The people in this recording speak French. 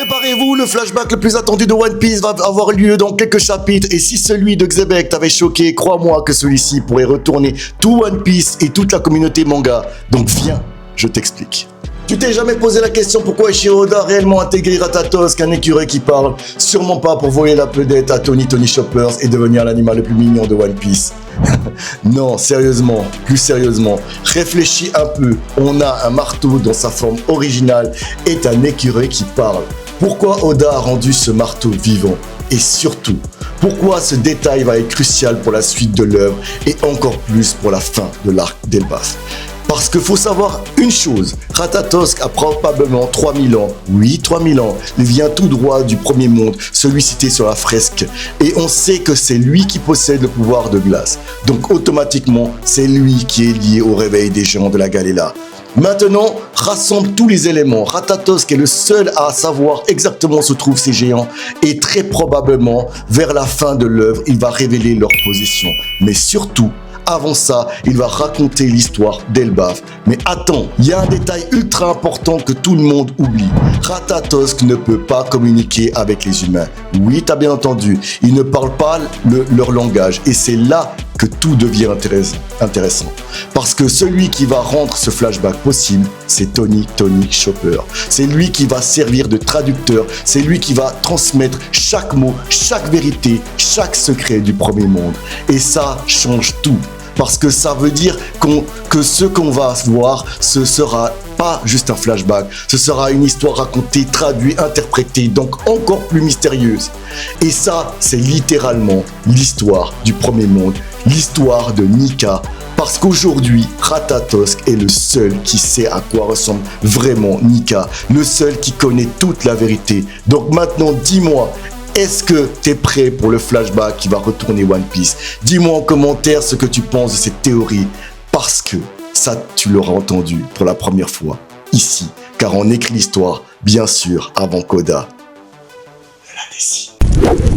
Préparez-vous, le flashback le plus attendu de One Piece va avoir lieu dans quelques chapitres. Et si celui de Xebec t'avait choqué, crois-moi que celui-ci pourrait retourner tout One Piece et toute la communauté manga. Donc viens, je t'explique. Tu t'es jamais posé la question pourquoi Eiichiro Oda a réellement intégré Ratatosk, un écureuil qui parle? Sûrement pas pour voler la vedette à Tony Shoppers et devenir l'animal le plus mignon de One Piece. Non, sérieusement, plus sérieusement, réfléchis un peu. On a un marteau dans sa forme originale et un écureuil qui parle. Pourquoi Oda a rendu ce marteau vivant? Et surtout, pourquoi ce détail va être crucial pour la suite de l'œuvre et encore plus pour la fin de l'arc d'Elbaf? Parce qu'il faut savoir une chose, Ratatosk a probablement 3000 ans. Oui, 3000 ans. Il vient tout droit du premier monde, celui cité sur la fresque. Et on sait que c'est lui qui possède le pouvoir de glace. Donc automatiquement, c'est lui qui est lié au réveil des géants de la Galela. Maintenant, rassemble tous les éléments. Ratatosk est le seul à savoir exactement où se trouvent ces géants. Et très probablement, vers la fin de l'œuvre, il va révéler leur position. Mais surtout, avant ça, il va raconter l'histoire d'Elbaf. Mais attends, il y a un détail ultra important que tout le monde oublie. Ratatosk ne peut pas communiquer avec les humains. Oui, t'as bien entendu, ils ne parlent pas leur langage. Et c'est là que tout devient intéressant. Parce que celui qui va rendre ce flashback possible, c'est Tony Chopper. C'est lui qui va servir de traducteur, c'est lui qui va transmettre chaque mot, chaque vérité, chaque secret du premier monde. Et ça change tout. Parce que ça veut dire que ce qu'on va voir, ce sera pas juste un flashback, ce sera une histoire racontée, traduite, interprétée, donc encore plus mystérieuse. Et ça, c'est littéralement l'histoire du premier monde, l'histoire de Nika. Parce qu'aujourd'hui, Ratatosk est le seul qui sait à quoi ressemble vraiment Nika, le seul qui connaît toute la vérité. Donc maintenant, dis-moi, est-ce que tu es prêt pour le flashback qui va retourner One Piece? Dis-moi en commentaire ce que tu penses de cette théorie, parce que ça, tu l'auras entendu pour la première fois ici, car on écrit l'histoire, bien sûr, avant qu'Oda ne la décide.